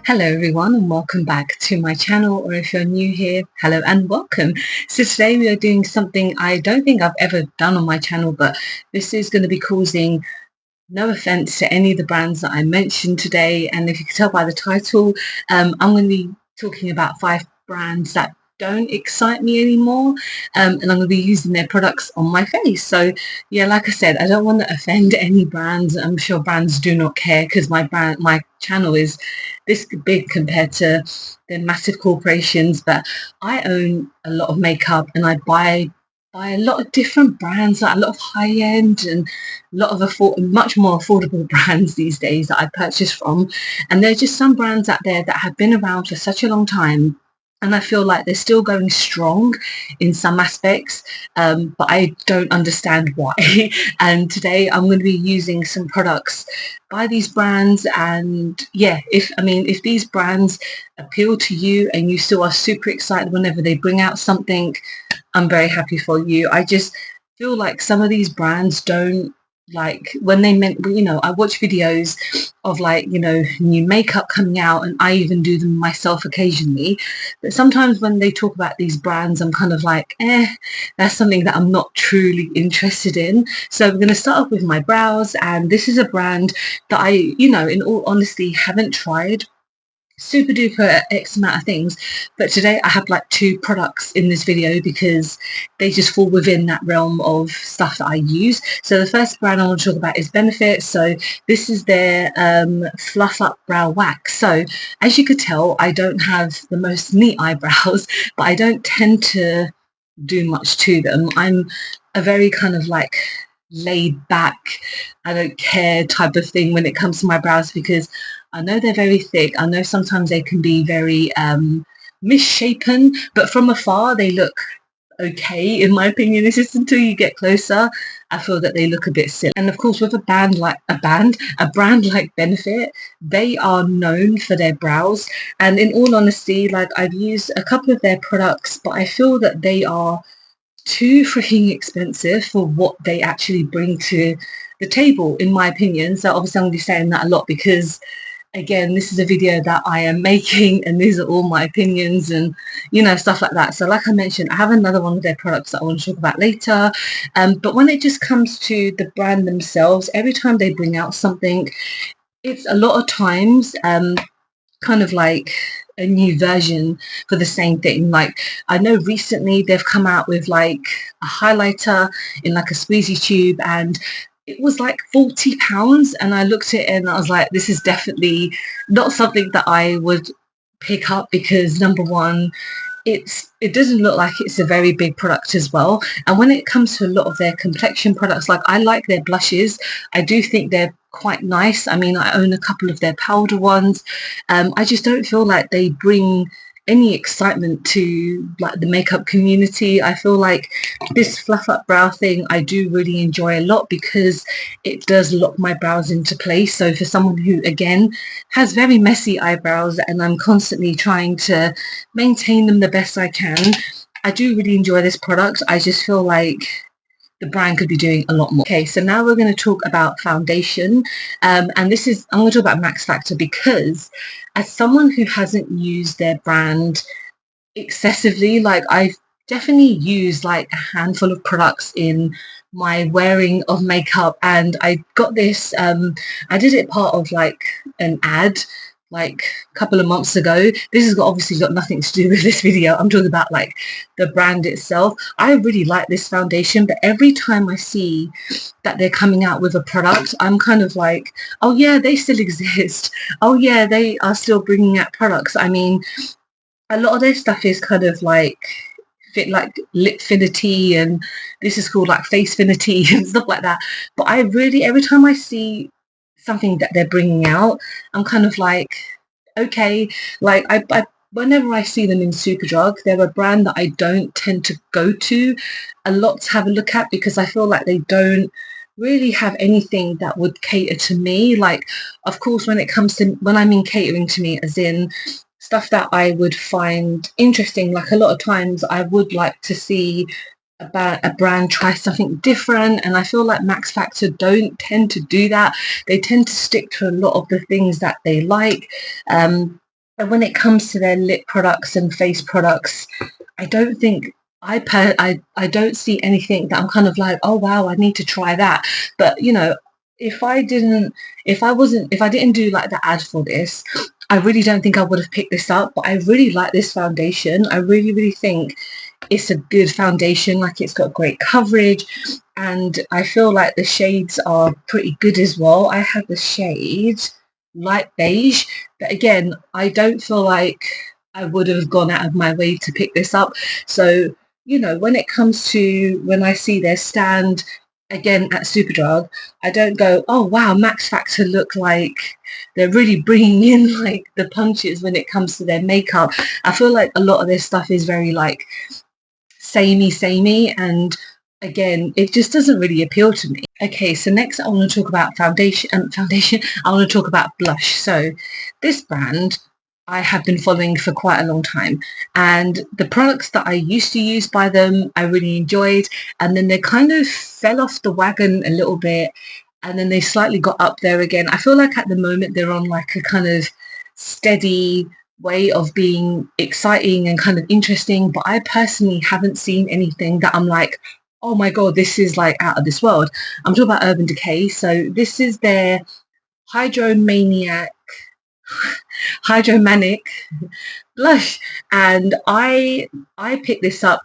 Hello everyone and welcome back to my channel, or if you're new here, hello and welcome. So today we are doing something I don't think I've ever done on my channel, but this is going to be causing no offense to any of the brands that I mentioned today. And if you can tell by the title, I'm going to be talking about 5 brands that don't excite me anymore, and I'm going to be using their products on my face. So yeah, like I said, I don't want to offend any brands. I'm sure brands do not care because my channel is this big compared to the massive corporations, but I own a lot of makeup and I buy a lot of different brands, like a lot of high end and a lot of much more affordable brands these days that I purchase from. And there are just some brands out there that have been around for such a long time, and I feel like they're still going strong in some aspects, but I don't understand why. And today I'm going to be using some products by these brands, and yeah, if these brands appeal to you and you still are super excited whenever they bring out something, I'm very happy for you. I just feel like some of these brands don't, like when they meant, I watch videos of new makeup coming out, and I even do them myself occasionally. But sometimes when they talk about these brands, I'm kind of like, that's something that I'm not truly interested in. So we're going to start off with my brows, and this is a brand that in all honesty, haven't tried super duper X amount of things, but today I have like 2 products in this video because they just fall within that realm of stuff that I use. So the first brand I want to talk about is Benefit. So this is their Fluff Up Brow Wax. So as you could tell, I don't have the most neat eyebrows, but I don't tend to do much to them. I'm a very kind of like laid back, I don't care type of thing when it comes to my brows, because I know they're very thick. I know sometimes they can be very misshapen, but from afar they look okay in my opinion. It's just until you get closer I feel that they look a bit silly. And of course with a brand like Benefit, they are known for their brows, and in all honesty, like I've used a couple of their products, but I feel that they are too freaking expensive for what they actually bring to the table, in my opinion. So obviously I'm going to be saying that a lot because, again, this is a video that I am making and these are all my opinions and, stuff like that. So like I mentioned, I have another one of their products that I want to talk about later. But when it just comes to the brand themselves, every time they bring out something, it's a lot of times kind of like a new version for the same thing. Like I know recently they've come out with like a highlighter in like a squeezy tube, and it was like £40, and I looked at it and I was like, this is definitely not something that I would pick up because, number one, it doesn't look like it's a very big product as well. And when it comes to a lot of their complexion products, like I like their blushes. I do think they're quite nice. I mean, I own a couple of their powder ones. I just don't feel like they bring any excitement to like the makeup community. I feel like this fluff up brow thing I do really enjoy a lot because it does lock my brows into place. So for someone who again has very messy eyebrows and I'm constantly trying to maintain them the best I can, I do really enjoy this product. I just feel like the brand could be doing a lot more. Okay, so now we're going to talk about foundation, and I'm going to talk about Max Factor because as someone who hasn't used their brand excessively, like I've definitely used like a handful of products in my wearing of makeup, and I got this, I did it part of like an ad like a couple of months ago. This has obviously got nothing to do with this video. I'm talking about like the brand itself. I really like this foundation, but every time I see that they're coming out with a product, I'm kind of like, oh yeah, they still exist. Oh yeah, they are still bringing out products. I mean, a lot of their stuff is kind of like fit like lipfinity, and this is called like facefinity and stuff like that. But I really, every time I see something that they're bringing out, I'm kind of like, okay, like I whenever I see them in Superdrug, they're a brand that I don't tend to go to a lot to have a look at because I feel like they don't really have anything that would cater to me. Like, of course, when I mean catering to me, as in stuff that I would find interesting, like a lot of times I would like to see about a brand try something different, and I feel like Max Factor don't tend to do that. They tend to stick to a lot of the things that they like. And when it comes to their lip products and face products, I don't think I don't see anything that I'm kind of like, oh wow, I need to try that. But you know, if I didn't, if I didn't do like the ad for this, I really don't think I would have picked this up. But I really like this foundation. I really, really think it's a good foundation. Like, it's got great coverage, and I feel like the shades are pretty good as well. I have the shade light beige, but again, I don't feel like I would have gone out of my way to pick this up. So, you know, when it comes to when I see their stand again at Superdrug, I don't go, oh wow, Max Factor look like they're really bringing in like the punches when it comes to their makeup. I feel like a lot of their stuff is very like samey, and again, it just doesn't really appeal to me. Okay, so next I want to talk about foundation. I want to talk about blush. So this brand I have been following for quite a long time, and the products that I used to use by them I really enjoyed, and then they kind of fell off the wagon a little bit, and then they slightly got up there again. I feel like at the moment they're on like a kind of steady way of being exciting and kind of interesting, but I personally haven't seen anything that I'm like, oh my god, this is like out of this world. I'm talking about Urban Decay. So this is their Hydromaniac Hydromanic blush, and I picked this up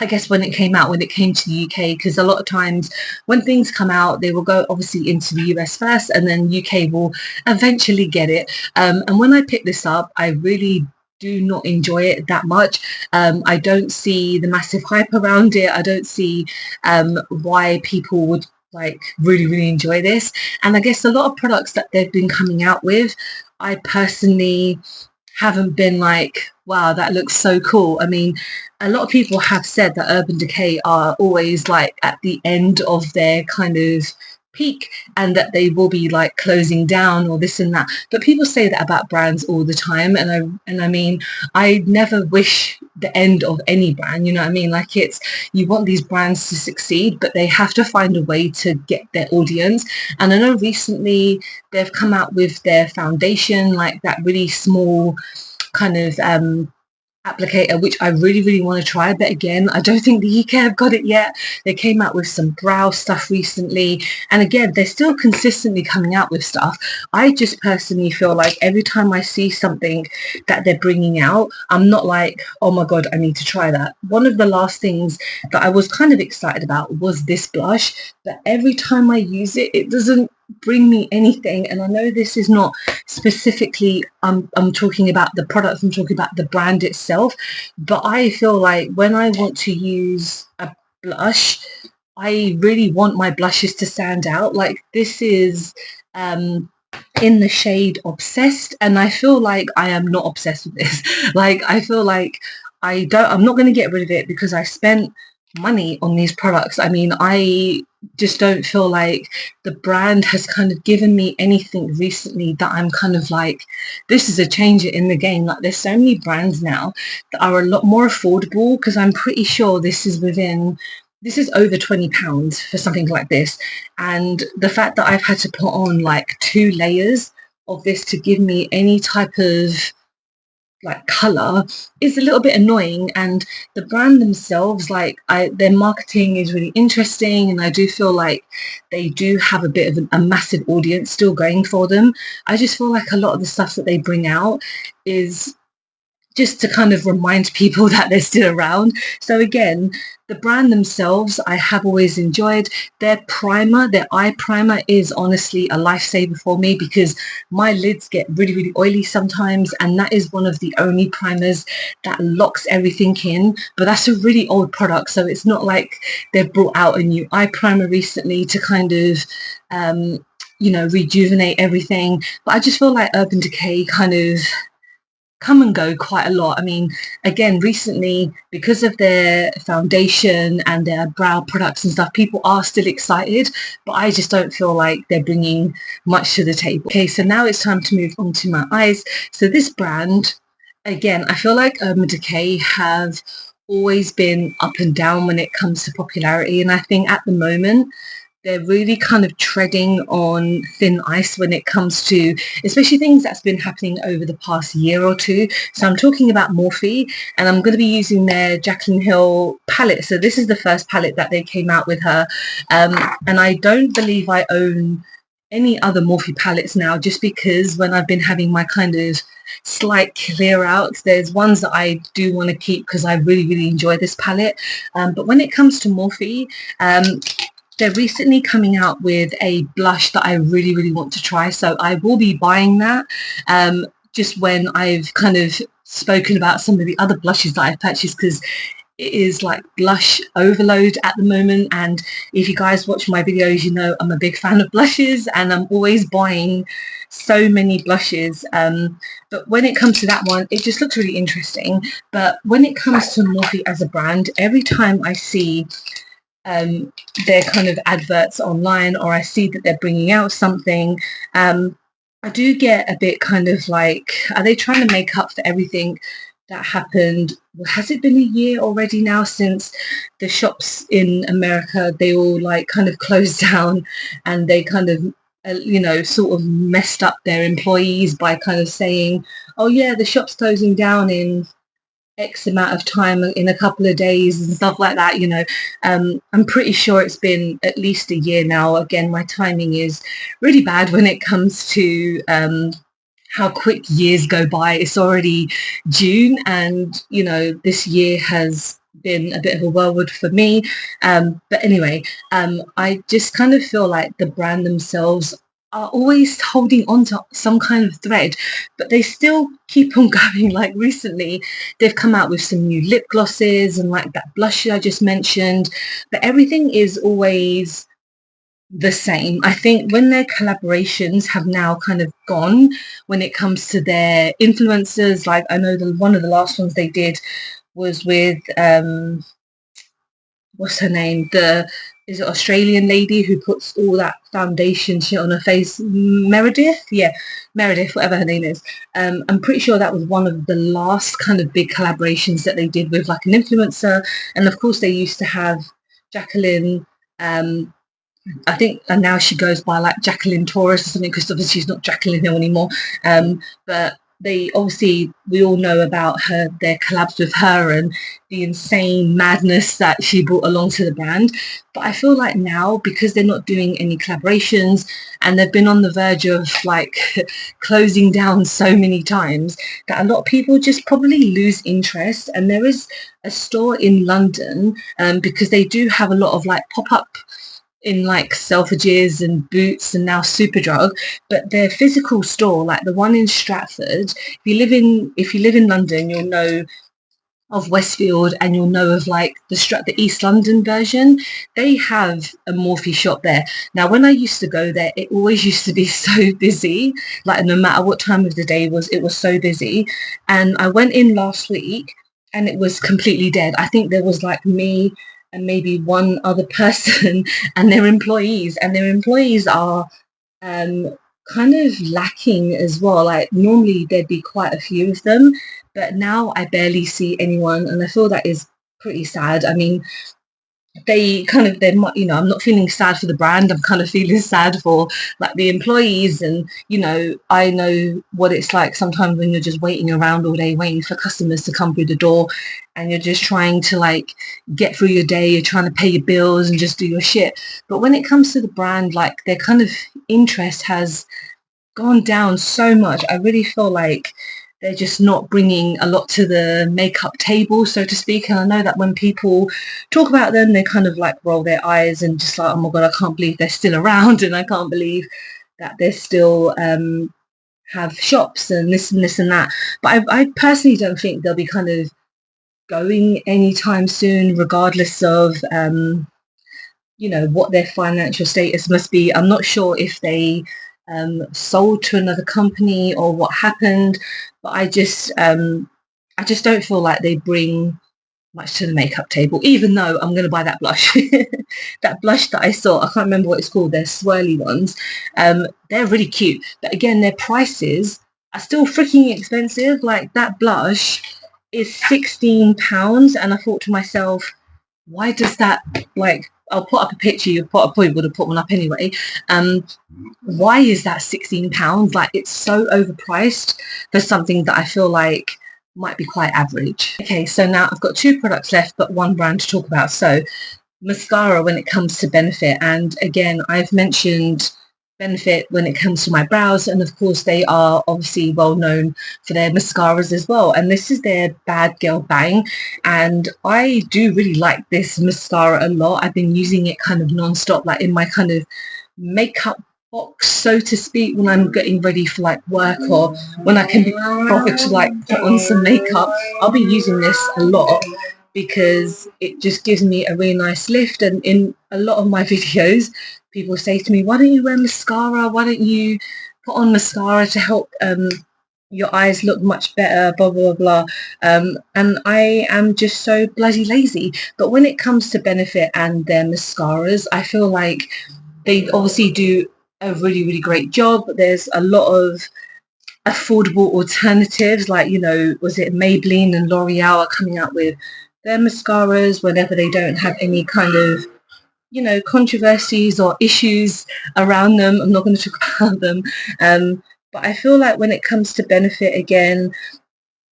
I guess when it came out, when it came to the UK, because a lot of times when things come out, they will go obviously into the US first, and then UK will eventually get it. And when I picked this up, I really do not enjoy it that much. I don't see the massive hype around it. I don't see why people would like really enjoy this. And I guess a lot of products that they've been coming out with, I personally haven't been like, wow, that looks so cool. I mean, a lot of people have said that Urban Decay are always like at the end of their kind of peak, and that they will be like closing down or this and that. But people say that about brands all the time, and I mean, I never wish the end of any brand, you know what I mean? Like, it's, you want these brands to succeed, but they have to find a way to get their audience. And I know recently they've come out with their foundation, like that really small kind of applicator, which I really want to try, but again, I don't think the UK have got it yet. They came out with some brow stuff recently, and again, they're still consistently coming out with stuff. I just personally feel like every time I see something that they're bringing out, I'm not like, oh my god, I need to try that. One of the last things that I was kind of excited about was this blush, but every time I use it, it doesn't bring me anything. And I know this is not specifically, I'm talking about the product, I'm talking about the brand itself, but I feel like when I want to use a blush, I really want my blushes to stand out. Like, this is in the shade Obsessed, and I feel like I am not obsessed with this. Like, I feel like I'm not going to get rid of it because I spent money on these products. I mean, I just don't feel like the brand has kind of given me anything recently that I'm kind of like, this is a changer in the game. Like, there's so many brands now that are a lot more affordable, because I'm pretty sure this is over £20 for something like this. And the fact that I've had to put on like 2 layers of this to give me any type of like color is a little bit annoying. And the brand themselves, like, their marketing is really interesting, and I do feel like they do have a bit of a massive audience still going for them. I just feel like a lot of the stuff that they bring out is just to kind of remind people that they're still around. So again, the brand themselves, I have always enjoyed. Their primer, their eye primer, is honestly a lifesaver for me, because my lids get really oily sometimes, and that is one of the only primers that locks everything in. But that's a really old product, so it's not like they've brought out a new eye primer recently to kind of you know, rejuvenate everything. But I just feel like Urban Decay kind of come and go quite a lot. I mean, again, recently, because of their foundation and their brow products and stuff, people are still excited, but I just don't feel like they're bringing much to the table. Okay, so now it's time to move on to my eyes. So this brand, again, I feel like Urban Decay have always been up and down when it comes to popularity, and I think at the moment they're really kind of treading on thin ice when it comes to especially things that's been happening over the past year or two. So I'm talking about Morphe, and I'm going to be using their Jaclyn Hill palette. So this is the first palette that they came out with her, and I don't believe I own any other Morphe palettes now, just because when I've been having my kind of slight clear outs, there's ones that I do want to keep because I really enjoy this palette. But when it comes to Morphe, they're recently coming out with a blush that I really want to try, so I will be buying that just when I've kind of spoken about some of the other blushes that I've purchased, because it is like blush overload at the moment. And if you guys watch my videos, you know I'm a big fan of blushes and I'm always buying so many blushes. But when it comes to that one, it just looks really interesting. But when it comes to Morphe as a brand, every time I see their kind of adverts online, or I see that they're bringing out something, I do get a bit kind of like, are they trying to make up for everything that happened? Has it been a year already now since the shops in America, they all like kind of closed down, and they kind of sort of messed up their employees by kind of saying, oh yeah, the shop's closing down in X amount of time, in a couple of days and stuff like that, I'm pretty sure it's been at least a year now. Again, my timing is really bad when it comes to how quick years go by. It's already June, and this year has been a bit of a whirlwind for me. But anyway, I just kind of feel like the brand themselves are always holding on to some kind of thread, but they still keep on going. Like recently, they've come out with some new lip glosses and like that blush I just mentioned, but everything is always the same. I think when their collaborations have now kind of gone, when it comes to their influencers, like I know one of the last ones they did was with what's her name? Is it Australian lady who puts all that foundation shit on her face? Meredith? Yeah, Meredith, whatever her name is. I'm pretty sure that was one of the last kind of big collaborations that they did with like an influencer. And of course they used to have Jacqueline, I think, and now she goes by like Jacqueline Taurus or something, because obviously she's not Jacqueline Hill anymore. But they obviously, we all know about their collabs with her and the insane madness that she brought along to the brand. But I feel like now, because they're not doing any collaborations and they've been on the verge of like closing down so many times, that a lot of people just probably lose interest. And there is a store in London, because they do have a lot of like pop-up in like Selfridges and Boots and now Superdrug, but their physical store, like the one in Stratford, if you live in London, you'll know of Westfield, and you'll know of like the East London version. They have a Morphe shop there. Now, when I used to go there, it always used to be so busy. Like no matter what time of the day it was so busy. And I went in last week, and it was completely dead. I think there was like me and maybe one other person and their employees. And their employees are kind of lacking as well. Like normally there'd be quite a few of them, but now I barely see anyone, and I feel that is pretty sad. I mean, I'm not feeling sad for the brand. I'm kind of feeling sad for like the employees, and I know what it's like sometimes when you're just waiting around all day waiting for customers to come through the door, and you're just trying to like get through your day, you're trying to pay your bills and just do your shit. But when it comes to the brand, like their kind of interest has gone down so much. I really feel like they're just not bringing a lot to the makeup table, so to speak. And I know that when people talk about them, they kind of like roll their eyes and just like, oh my God, I can't believe they're still around, and I can't believe that they're still have shops and this and this and that. But I personally don't think they'll be kind of going anytime soon, regardless of what their financial status must be. I'm not sure if they sold to another company or what happened, but I just don't feel like they bring much to the makeup table, even though I'm going to buy that blush. That blush that I saw, I can't remember what it's called, they're swirly ones. They're really cute, but again, their prices are still freaking expensive. Like that blush is £16, and I thought to myself, why does that, like, I'll put up a picture, I probably would have put one up anyway. Why is that £16? Like, it's so overpriced for something that I feel like might be quite average. Okay, so now I've got two products left, but one brand to talk about. So mascara when it comes to Benefit, and again, I've mentioned Benefit when it comes to my brows, and of course they are obviously well known for their mascaras as well, and this is their Bad Girl Bang, and I do really like this mascara a lot. I've been using it kind of non-stop, like in my kind of makeup box, so to speak, when I'm getting ready for like work, or when I can be bothered to like put on some makeup. I'll be using this a lot because it just gives me a really nice lift. And in a lot of my videos, people say to me, why don't you wear mascara? Why don't you put on mascara to help your eyes look much better, blah, blah, blah. And I am just so bloody lazy. But when it comes to Benefit and their mascaras, I feel like they obviously do a really, really great job. There's a lot of affordable alternatives, like, you know, was it Maybelline and L'Oreal are coming out with their mascaras whenever they don't have any kind of, you know, controversies or issues around them. I'm not going to talk about them. But I feel like when it comes to Benefit, again,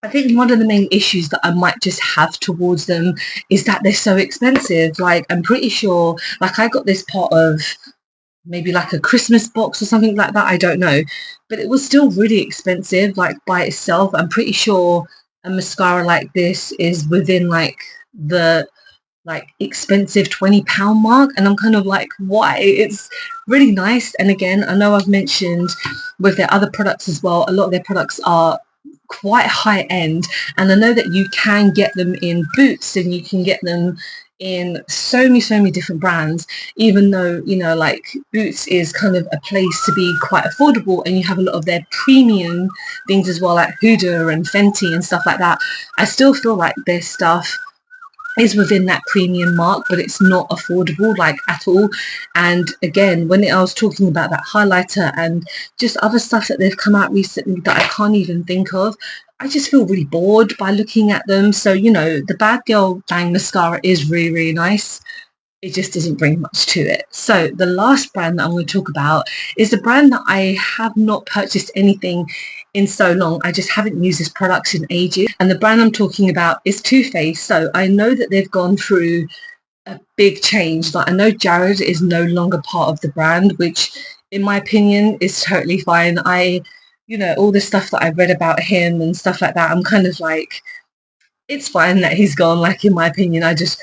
I think one of the main issues that I might just have towards them is that they're so expensive. Like, I'm pretty sure, like, I got this part of maybe like a Christmas box or something like that, I don't know, but it was still really expensive, like by itself. I'm pretty sure a mascara like this is within like the like expensive £20 mark, and I'm kind of like, why? It's really nice. And again, I know I've mentioned with their other products as well, a lot of their products are quite high end, and I know that you can get them in Boots and you can get them in so many different brands, even though, you know, like Boots is kind of a place to be quite affordable, and you have a lot of their premium things as well, like Huda and Fenty and stuff like that. I still feel like their stuff is within that premium mark, but it's not affordable like at all. And again, when I was talking about that highlighter and just other stuff that they've come out recently that I can't even think of, I just feel really bored by looking at them. So, you know, the Bad Girl Bang mascara is really, really nice. It just doesn't bring much to it. So the last brand that I'm going to talk about is a brand that I have not purchased anything in so long. I just haven't used this product in ages. And the brand I'm talking about is Too Faced. So I know that they've gone through a big change. Like, I know Jared is no longer part of the brand, which in my opinion is totally fine. You know, all the stuff that I read about him and stuff like that, I'm kind of like, it's fine that he's gone, like, in my opinion. I just,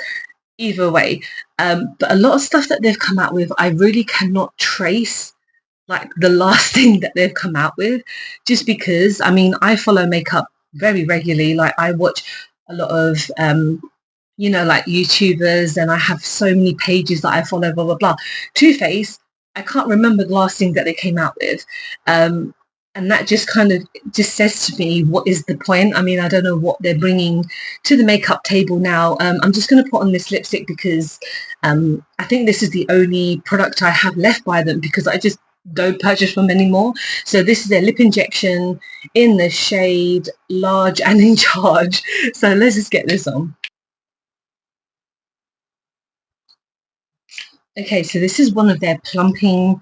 either way. But a lot of stuff that they've come out with, I really cannot trace like the last thing that they've come out with, just because, I mean, I follow makeup very regularly. Like, I watch a lot of you know, like YouTubers, and I have so many pages that I follow, blah blah blah. Too Faced, I can't remember the last thing that they came out with. And that just kind of just says to me, what is the point? I mean, I don't know what they're bringing to the makeup table now. I'm just going to put on this lipstick because I think this is the only product I have left by them, because I just don't purchase from them anymore. So this is their lip injection in the shade Large and in Charge. So let's just get this on. Okay, so this is one of their plumping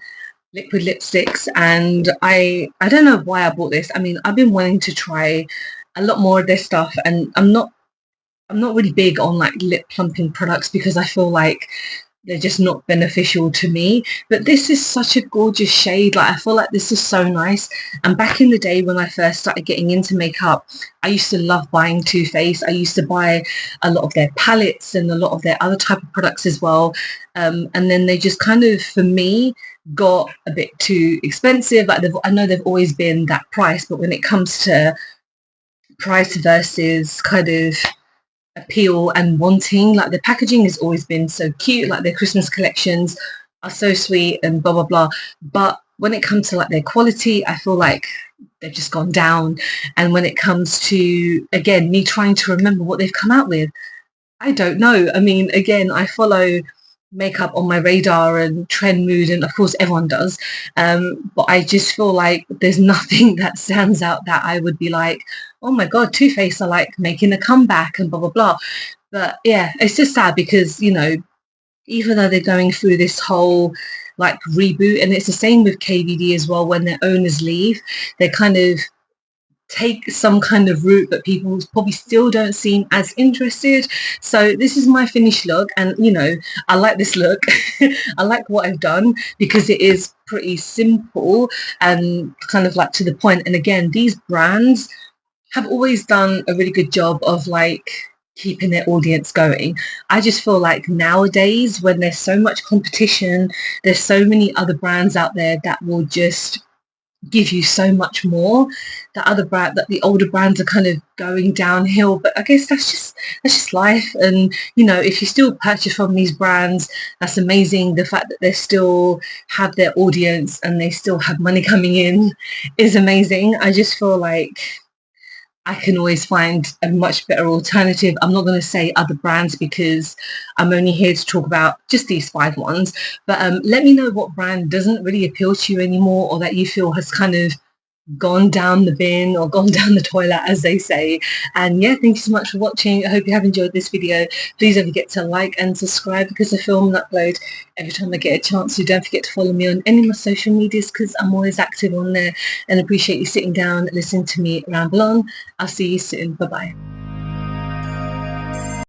liquid lipsticks, and I don't know why I bought this. I mean, I've been wanting to try a lot more of their stuff, and I'm not really big on like lip plumping products because I feel like they're just not beneficial to me. But this is such a gorgeous shade. Like, I feel like this is so nice. And back in the day when I first started getting into makeup, I used to love buying Too Faced. I used to buy a lot of their palettes and a lot of their other type of products as well. And then they just kind of, for me, got a bit too expensive. Like, I know they've always been that price, but when it comes to price versus kind of appeal and wanting, like, the packaging has always been so cute, like their Christmas collections are so sweet and blah blah blah, but when it comes to like their quality, I feel like they've just gone down. And when it comes to, again, me trying to remember what they've come out with, I don't know. I mean, again, I follow makeup on my radar and trend mood, and of course everyone does, but I just feel like there's nothing that stands out that I would be like, oh my god, Too Faced are like making a comeback and blah blah blah. But yeah, it's just sad because, you know, even though they're going through this whole like reboot, and it's the same with KVD as well, when their owners leave, they kind of take some kind of route, but people probably still don't seem as interested. So this is my finished look, and you know, I like this look. I like what I've done because it is pretty simple and kind of like to the point. And again, these brands have always done a really good job of like keeping their audience going. I just feel like nowadays, when there's so much competition, there's so many other brands out there that will just give you so much more. That the older brands are kind of going downhill, but I guess that's just life. And you know, if you still purchase from these brands, that's amazing. The fact that they still have their audience and they still have money coming in is amazing. I just feel like I can always find a much better alternative. I'm not going to say other brands because I'm only here to talk about just these 5 ones. But let me know what brand doesn't really appeal to you anymore, or that you feel has kind of gone down the bin or gone down the toilet, as they say. And yeah, thank you so much for watching. I hope you have enjoyed this video. Please don't forget to like and subscribe because I film and upload every time I get a chance to. Don't forget to follow me on any of my social medias because I'm always active on there, and appreciate you sitting down listening to me ramble on. I'll see you soon. Bye bye.